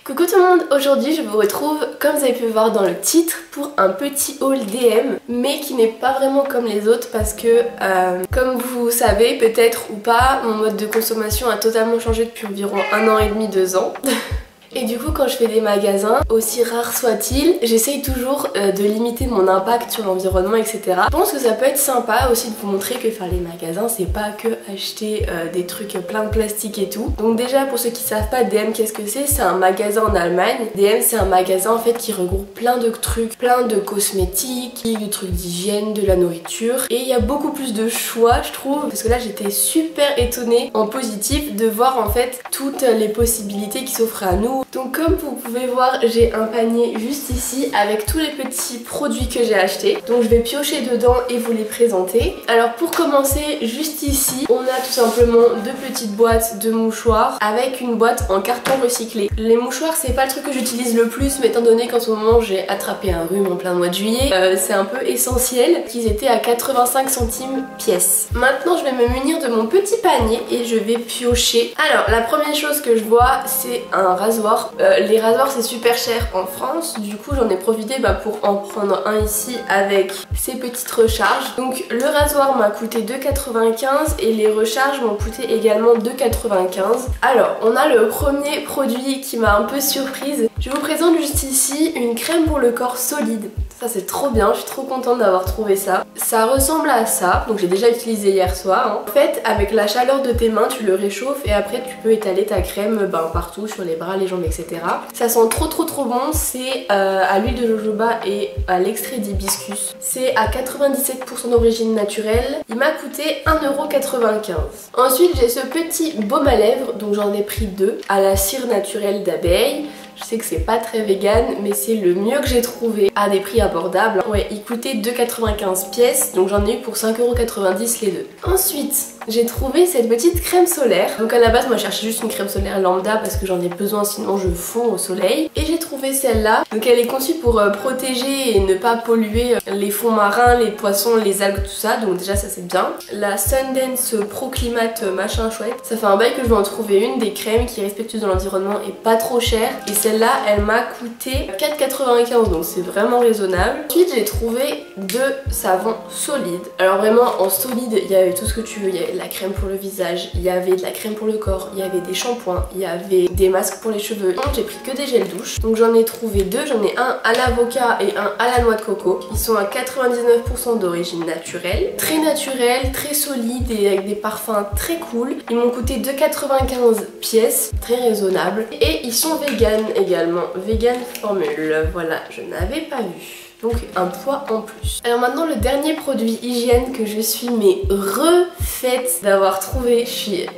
Coucou tout le monde, aujourd'hui je vous retrouve comme vous avez pu voir dans le titre pour un petit haul DM mais qui n'est pas vraiment comme les autres parce que comme vous savez peut-être ou pas, mon mode de consommation a totalement changé depuis environ 1 an et demi, 2 ans. Et du coup quand je fais des magasins, aussi rares soient-ils, j'essaye toujours de limiter mon impact sur l'environnement, etc. Je pense que ça peut être sympa aussi de vous montrer que faire les magasins c'est pas que acheter des trucs plein de plastique et tout. Donc déjà pour ceux qui savent pas, DM qu'est-ce que c'est un magasin en Allemagne. DM c'est un magasin en fait qui regroupe plein de trucs, plein de cosmétiques, de trucs d'hygiène, de la nourriture. Et il y a beaucoup plus de choix je trouve, parce que là j'étais super étonnée en positif de voir en fait toutes les possibilités qui s'offrent à nous. Donc comme vous pouvez voir, j'ai un panier juste ici avec tous les petits produits que j'ai achetés. Donc je vais piocher dedans et vous les présenter. Alors pour commencer, juste ici, on a tout simplement 2 petites boîtes de mouchoirs avec une boîte en carton recyclé. Les mouchoirs c'est pas le truc que j'utilise le plus, mais étant donné qu'en ce moment j'ai attrapé un rhume en plein mois de juillet, c'est un peu essentiel qu'ils étaient à 85 centimes pièce. Maintenant je vais me munir de mon petit panier et je vais piocher. Alors la première chose que je vois c'est un rasoir. Les rasoirs c'est super cher en France, du coup j'en ai profité pour en prendre un ici avec ces petites recharges. Donc le rasoir m'a coûté 2,95 et les recharges m'ont coûté également 2,95. Alors on a le premier produit qui m'a un peu surprise. Je vous présente juste ici une crème pour le corps solide. Ça c'est trop bien, je suis trop contente d'avoir trouvé ça. Ça ressemble à ça, donc j'ai déjà utilisé hier soir. En fait avec la chaleur de tes mains tu le réchauffes et après tu peux étaler ta crème partout sur les bras, les jambes, etc. Ça sent trop bon, c'est à l'huile de jojoba et à l'extrait d'hibiscus. C'est à 97% d'origine naturelle. Il m'a coûté 1,95 €. Ensuite j'ai ce petit baume à lèvres, donc j'en ai pris 2 à la cire naturelle d'abeille. Je sais que c'est pas très vegan mais c'est le mieux que j'ai trouvé à des prix abordables. Ouais, il coûtait 2,95 pièces, donc j'en ai eu pour 5,90 € les deux. Ensuite, j'ai trouvé cette petite crème solaire. Donc à la base, moi je cherchais juste une crème solaire lambda parce que j'en ai besoin sinon je fonds au soleil. Et j'ai trouvé celle-là. Donc elle est conçue pour protéger et ne pas polluer les fonds marins, les poissons, les algues, tout ça. Donc déjà ça c'est bien. La Sundance Pro Climate machin chouette. Ça fait un bail que je vais en trouver une, des crèmes qui est respectueuse de l'environnement et pas trop chère. Et celle-là, elle m'a coûté 4,95 €, donc c'est vraiment raisonnable. Ensuite, j'ai trouvé 2 savons solides. Alors vraiment, en solide, il y avait tout ce que tu veux. Il y avait de la crème pour le visage, il y avait de la crème pour le corps, il y avait des shampoings, il y avait des masques pour les cheveux. Donc j'ai pris que des gels douche. Donc j'en ai trouvé 2. J'en ai un à l'avocat et un à la noix de coco. Ils sont à 99% d'origine naturelle. Très naturel, très solide et avec des parfums très cool. Ils m'ont coûté 2,95 pièces, très raisonnable. Et ils sont vegan également, vegan formule, voilà, je n'avais pas vu. Donc un poids en plus. Alors maintenant le dernier produit hygiène que je suis refaite d'avoir trouvé.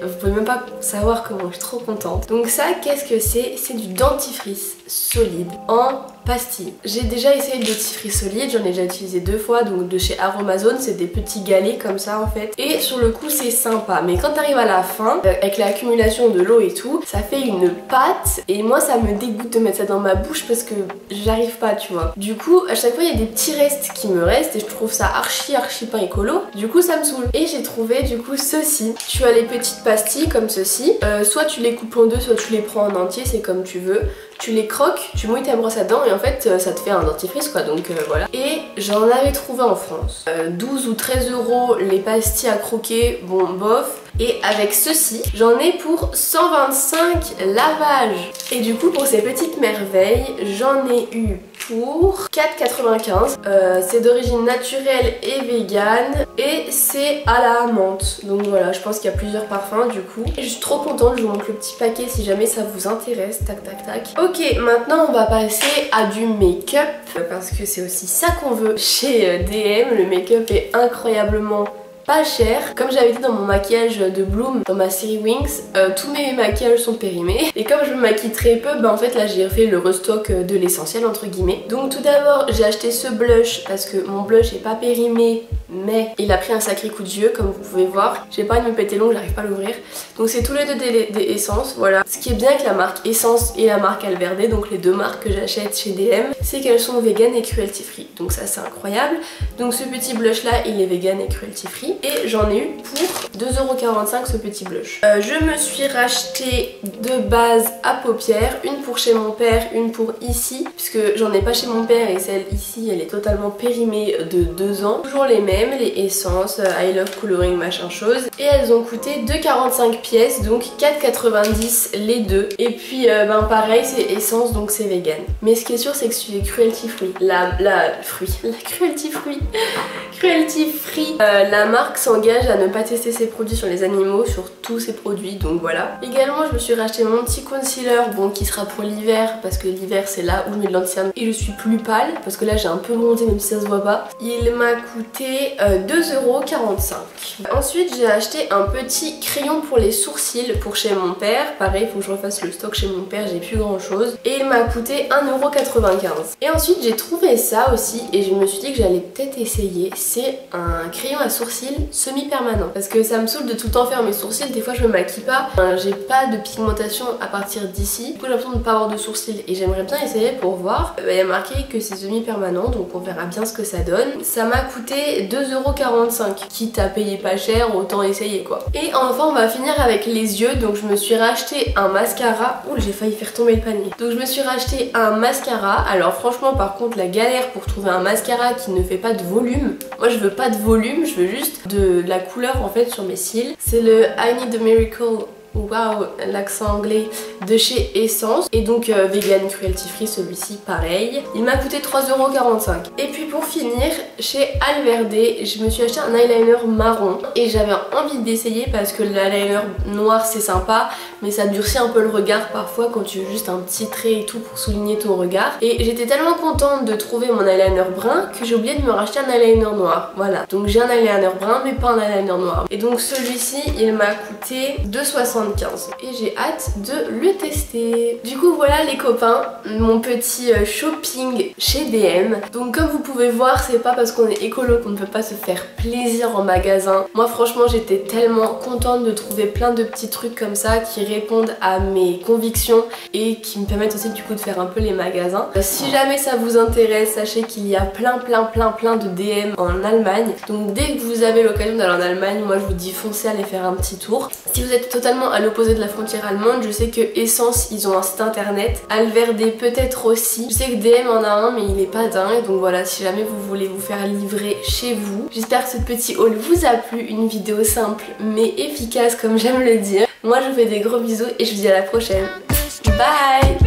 Vous pouvez même pas savoir comment je suis trop contente. Donc ça, qu'est-ce que c'est? C'est du dentifrice solide en pastille. J'ai déjà essayé le dentifrice solide, j'en ai déjà utilisé 2 fois, donc de chez Aromazone, c'est des petits galets comme ça en fait. Et sur le coup c'est sympa, mais quand t'arrives à la fin, avec l'accumulation de l'eau et tout, ça fait une pâte et moi ça me dégoûte de mettre ça dans ma bouche parce que j'arrive pas, tu vois. Du coup à chaque fois il y a des petits restes qui me restent et je trouve ça archi pas écolo. Du coup ça me saoule. Et j'ai trouvé du coup ceci. Tu as les petites pastilles comme ceci, soit tu les coupes en 2, soit tu les prends en entier, c'est comme tu veux. Tu les croques, tu mouilles ta brosse à dents et en fait ça te fait un dentifrice quoi, donc voilà. Et j'en avais trouvé en France 12 ou 13 € les pastilles à croquer, bon bof. Et avec ceci, j'en ai pour 125 lavages. Et du coup pour ces petites merveilles, j'en ai eu pour 4,95 €. C'est d'origine naturelle et vegan et c'est à la menthe. Donc voilà, je pense qu'il y a plusieurs parfums du coup. Et je suis trop contente, je vous montre le petit paquet si jamais ça vous intéresse. Tac tac tac. Ok, maintenant on va passer à du make-up parce que c'est aussi ça qu'on veut chez DM. Le make-up est incroyablement pas cher. Comme j'avais dit dans mon maquillage de Bloom, dans ma série Wings, tous mes maquillages sont périmés. Et comme je me maquille très peu, en fait là j'ai fait le restock de l'essentiel entre guillemets. Donc tout d'abord j'ai acheté ce blush parce que mon blush est pas périmé mais il a pris un sacré coup de vieux comme vous pouvez voir. J'ai pas envie de me péter l'ongle, j'arrive pas à l'ouvrir. Donc c'est tous les deux des Essence, voilà. Ce qui est bien avec la marque Essence et la marque Alverde, donc les deux marques que j'achète chez DM, c'est qu'elles sont vegan et cruelty free. Donc ça c'est incroyable. Donc ce petit blush là il est vegan et cruelty free et j'en ai eu pour 2,45 € ce petit blush. Je me suis racheté deux bases à paupières, une pour chez mon père, une pour ici, puisque j'en ai pas chez mon père et celle ici elle est totalement périmée de 2 ans. Toujours les mêmes, les Essence, I Love Coloring machin chose. Et elles ont coûté 2,45 pièces, donc 4,90 les deux. Et puis ben pareil c'est Essence donc c'est vegan. Mais ce qui est sûr c'est que c'est cruelty free. La cruelty free. Cruelty free. La marque s'engage à ne pas tester ses produits sur les animaux, sur tous ses produits, donc voilà. Également je me suis racheté mon petit concealer, bon qui sera pour l'hiver parce que l'hiver c'est là où je mets de l'anti-cerne et je suis plus pâle parce que là j'ai un peu monté même si ça se voit pas. Il m'a coûté 2,45 €. Ensuite j'ai acheté un petit crayon pour les sourcils pour chez mon père. Pareil, il faut que je refasse le stock chez mon père, j'ai plus grand chose. Et il m'a coûté 1,95 €. Et ensuite j'ai trouvé ça aussi et je me suis dit que j'allais peut-être essayer. C'est un crayon à sourcils semi-permanent. Parce que ça me saoule de tout le temps faire mes sourcils, des fois je me maquille pas. J'ai pas de pigmentation à partir d'ici. Du coup j'ai l'impression de ne pas avoir de sourcils et j'aimerais bien essayer pour voir. Il y a marqué que c'est semi-permanent donc on verra bien ce que ça donne. Ça m'a coûté 2,45 €. Quitte à payer pas cher, autant essayer quoi. Et enfin on va finir avec les yeux. Donc je me suis racheté un mascara. Ouh j'ai failli faire tomber le panier. Donc je me suis racheté un mascara. Alors franchement par contre la galère pour trouver un mascara qui ne fait pas de volume. Moi je veux pas de volume, je veux juste de la couleur en fait sur mes cils. C'est le I Need a Miracle. Waouh, l'accent anglais de chez Essence. Et donc vegan cruelty free, celui-ci pareil. Il m'a coûté 3,45 €. Et puis pour finir, chez Alverde, je me suis acheté un eyeliner marron. Et j'avais envie d'essayer parce que l'eyeliner noir c'est sympa, mais ça durcit un peu le regard parfois quand tu veux juste un petit trait et tout pour souligner ton regard. Et j'étais tellement contente de trouver mon eyeliner brun que j'ai oublié de me racheter un eyeliner noir. Voilà, donc j'ai un eyeliner brun mais pas un eyeliner noir. Et donc celui-ci, il m'a coûté 2,75 € et j'ai hâte de le tester. Du coup voilà les copains, mon petit shopping chez DM. Donc comme vous pouvez voir, c'est pas parce qu'on est écolo qu'on ne peut pas se faire plaisir en magasin. Moi franchement j'étais tellement contente de trouver plein de petits trucs comme ça qui répondent à mes convictions et qui me permettent aussi du coup de faire un peu les magasins. Si jamais ça vous intéresse, sachez qu'il y a plein de DM en Allemagne. Donc dès que vous avez l'occasion d'aller en Allemagne, moi je vous dis foncez aller faire un petit tour. Si vous êtes totalement à l'opposé de la frontière allemande, je sais que Essence ils ont un site internet, Alverde peut-être aussi. Je sais que DM en a un mais il est pas dingue, donc voilà, si jamais vous voulez vous faire livrer chez vous. J'espère que ce petit haul vous a plu, une vidéo simple mais efficace comme j'aime le dire. Moi je vous fais des gros bisous et je vous dis à la prochaine. Bye.